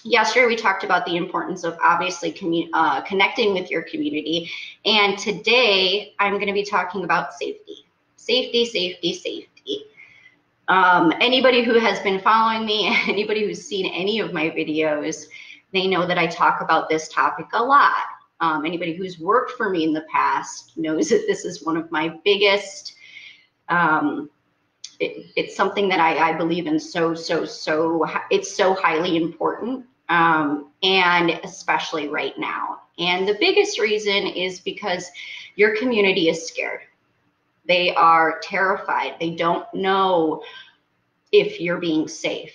Yesterday, we talked about the importance of obviously connecting with your community. And today, I'm going to be talking about safety. Safety, safety, safety. Anybody who has been following me, anybody who's seen any of my videos, they know that I talk about this topic a lot. Anybody who's worked for me in the past knows that this is one of my biggest, it's something that I believe in so, it's so highly important, and especially right now. And the biggest reason is because your community is scared. They are terrified. They don't know if you're being safe.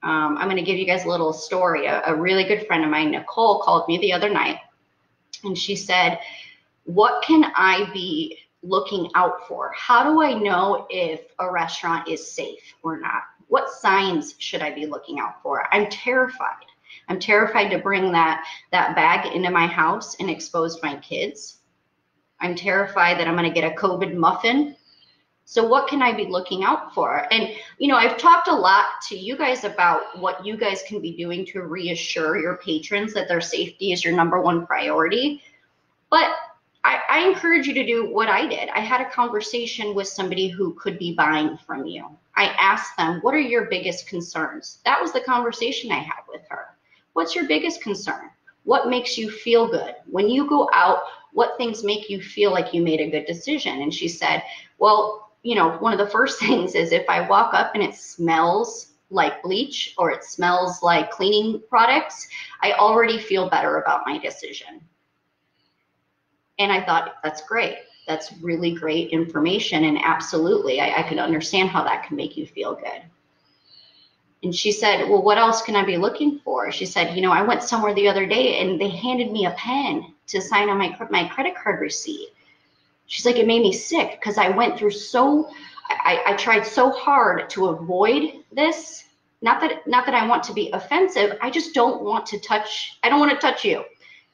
I'm going to give you guys a little story. A really good friend of mine, Nicole, called me the other night, and she said, what can I be looking out for? How do I know if a restaurant is safe or not? What signs should I be looking out for? I'm terrified. I'm terrified to bring that bag into my house and expose my kids. I'm terrified that I'm going to get a COVID muffin. So what can I be looking out for? And, you know, I've talked a lot to you guys about what you guys can be doing to reassure your patrons that their safety is your #1 priority. But I encourage you to do what I did. I had a conversation with somebody who could be buying from you. I asked them, what are your biggest concerns? That was the conversation I had with her. What's your biggest concern? What makes you feel good? When you go out, what things make you feel like you made a good decision? And she said, well, you know, one of the first things is if I walk up and it smells like bleach or it smells like cleaning products, I already feel better about my decision. And I thought, that's great. That's really great information. And absolutely, I could understand how that can make you feel good. And she said, well, what else can I be looking for? She said, you know, I went somewhere the other day and they handed me a pen to sign on my credit card receipt. She's like, it made me sick because I went through I tried so hard to avoid this. Not that I want to be offensive. I just don't want to touch, I don't want to touch you.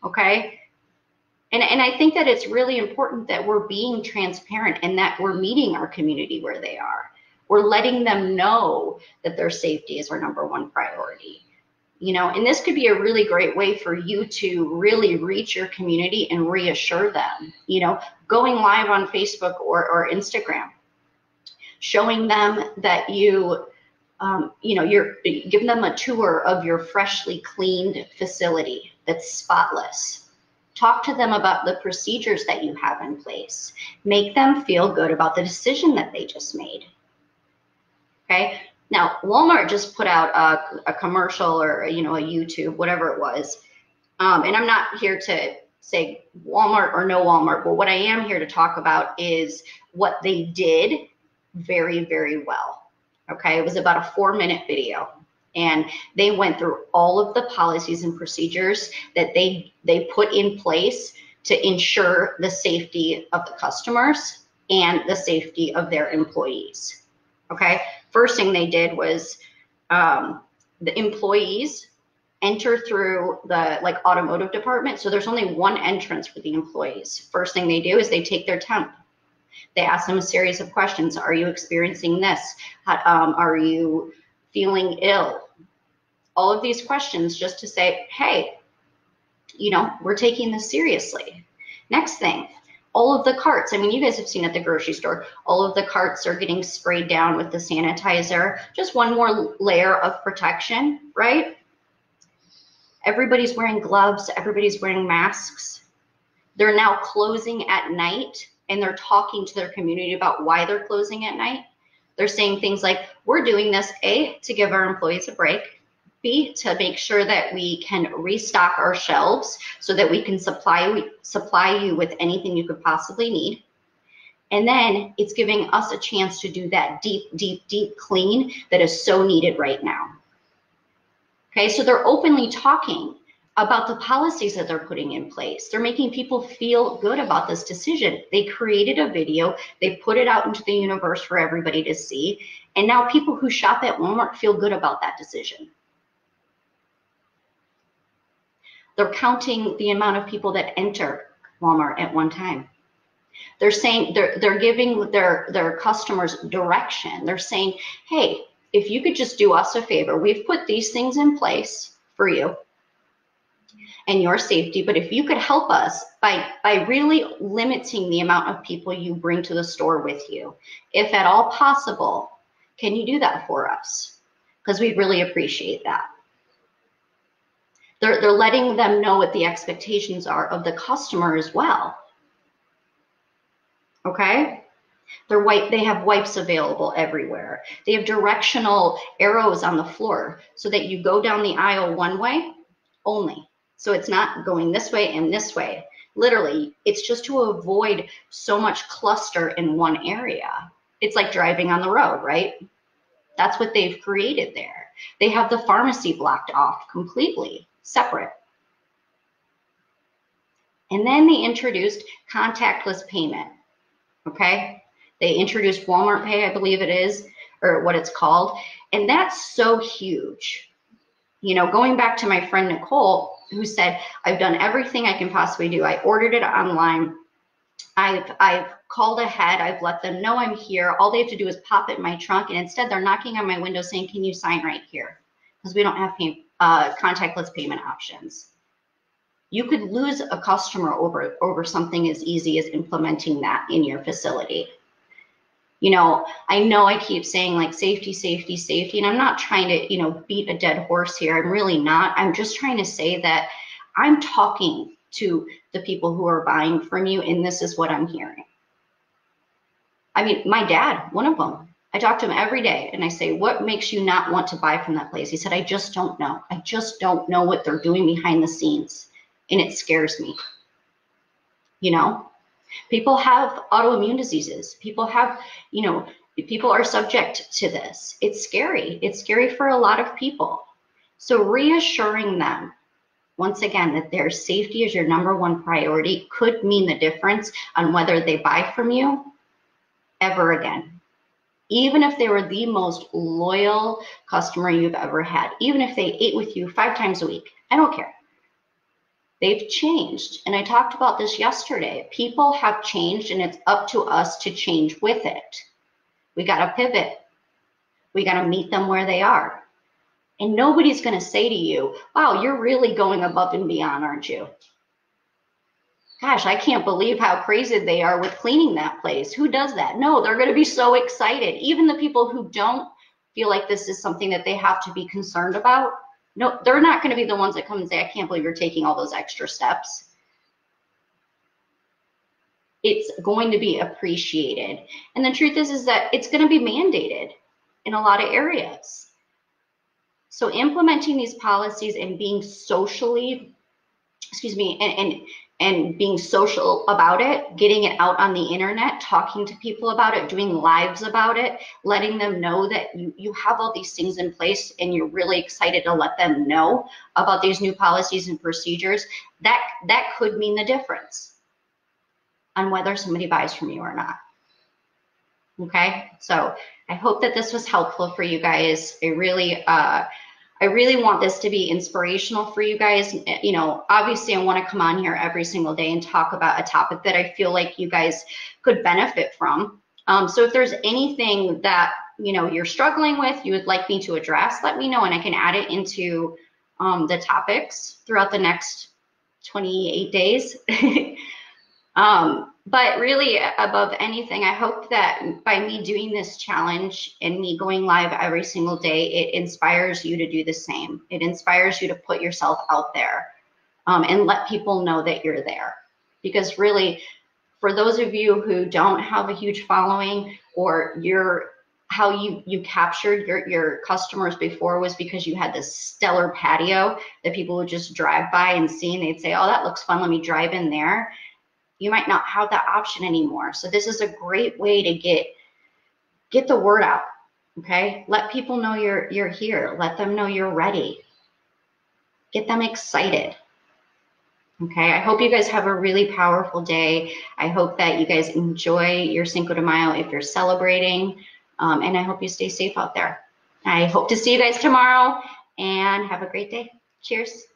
Okay. And I think that it's really important that we're being transparent and that we're meeting our community where they are. We're letting them know that their safety is our #1 priority. You know, and this could be a really great way for you to really reach your community and reassure them, you know, going live on Facebook or Instagram, showing them that you know, you're giving them a tour of your freshly cleaned facility that's spotless. Talk to them about the procedures that you have in place. Make them feel good about the decision that they just made. Okay. Now, Walmart just put out a commercial or, you know, a YouTube, whatever it was. And I'm not here to say Walmart or no Walmart, but what I am here to talk about is what they did very, very well. Okay. It was about a 4-minute video. And they went through all of the policies and procedures that they put in place to ensure the safety of the customers and the safety of their employees. Okay, first thing they did was the employees enter through the automotive department. So there's only one entrance for the employees. First thing they do is they take their temp. They ask them a series of questions. Are you experiencing this? Are you feeling ill? All of these questions just to say, hey, you know, we're taking this seriously. Next thing, all of the carts, I mean, you guys have seen at the grocery store, all of the carts are getting sprayed down with the sanitizer, just one more layer of protection, right? Everybody's wearing gloves, everybody's wearing masks. They're now closing at night and they're talking to their community about why they're closing at night. They're saying things like, we're doing this, A, to give our employees a break, B, to make sure that we can restock our shelves so that we can supply you with anything you could possibly need. And then it's giving us a chance to do that deep clean that is so needed right now. Okay, so they're openly talking about the policies that they're putting in place. They're making people feel good about this decision. They created a video, they put it out into the universe for everybody to see, and now people who shop at Walmart feel good about that decision. They're counting the amount of people that enter Walmart at one time. They're saying, they're giving their customers direction. They're saying, hey, if you could just do us a favor, we've put these things in place for you and your safety. But if you could help us by really limiting the amount of people you bring to the store with you, if at all possible, can you do that for us? Because we'd really appreciate that. They're letting them know what the expectations are of the customer as well. Okay? They have wipes available everywhere. They have directional arrows on the floor so that you go down the aisle one way only. So it's not going this way and this way. Literally, it's just to avoid so much cluster in one area. It's like driving on the road, right? That's what they've created there. They have the pharmacy blocked off completely separate. And then they introduced contactless payment, okay? They introduced Walmart Pay, I believe it is, or what it's called. And that's so huge. You know, going back to my friend Nicole, who said, I've done everything I can possibly do. I ordered it online. I've called ahead. I've let them know I'm here. All they have to do is pop it in my trunk. And instead, they're knocking on my window saying, can you sign right here? Because we don't have contactless payment options. You could lose a customer over something as easy as implementing that in your facility. You know I keep saying like safety, safety, safety, and I'm not trying to, you know, beat a dead horse here. I'm really not. I'm just trying to say that I'm talking to the people who are buying from you, and this is what I'm hearing. I mean, my dad, one of them, I talk to him every day and I say, what makes you not want to buy from that place? He said, I just don't know. I just don't know what they're doing behind the scenes, and it scares me. You know? People have autoimmune diseases. People have, you know, people are subject to this. It's scary. It's scary for a lot of people. So reassuring them, once again, that their safety is your #1 priority could mean the difference on whether they buy from you ever again. Even if they were the most loyal customer you've ever had, even if they ate with you 5 times a week, I don't care. They've changed, and I talked about this yesterday. People have changed, and it's up to us to change with it. We got to pivot. We got to meet them where they are. And nobody's going to say to you, wow, you're really going above and beyond, aren't you? Gosh, I can't believe how crazy they are with cleaning that place. Who does that? No, they're going to be so excited. Even the people who don't feel like this is something that they have to be concerned about, no, they're not going to be the ones that come and say, I can't believe you're taking all those extra steps. It's going to be appreciated. And the truth is that it's going to be mandated in a lot of areas. So implementing these policies and being socially, and being social about it, getting it out on the internet, talking to people about it, doing lives about it, letting them know that you have all these things in place and you're really excited to let them know about these new policies and procedures, that could mean the difference on whether somebody buys from you or not. Okay, so I hope that this was helpful for you guys. I really want this to be inspirational for you guys. You know, obviously I want to come on here every single day and talk about a topic that I feel like you guys could benefit from. So if there's anything that, you know, you're struggling with, you would like me to address, let me know and I can add it into the topics throughout the next 28 days. But really, above anything, I hope that by me doing this challenge and me going live every single day, it inspires you to do the same. It inspires you to put yourself out there and let people know that you're there. Because really, for those of you who don't have a huge following, or how you captured your customers before was because you had this stellar patio that people would just drive by and see, and they'd say, oh, that looks fun, let me drive in there. You might not have that option anymore. So this is a great way to get the word out, okay? Let people know you're here. Let them know you're ready. Get them excited, okay? I hope you guys have a really powerful day. I hope that you guys enjoy your Cinco de Mayo if you're celebrating, and I hope you stay safe out there. I hope to see you guys tomorrow, and have a great day. Cheers.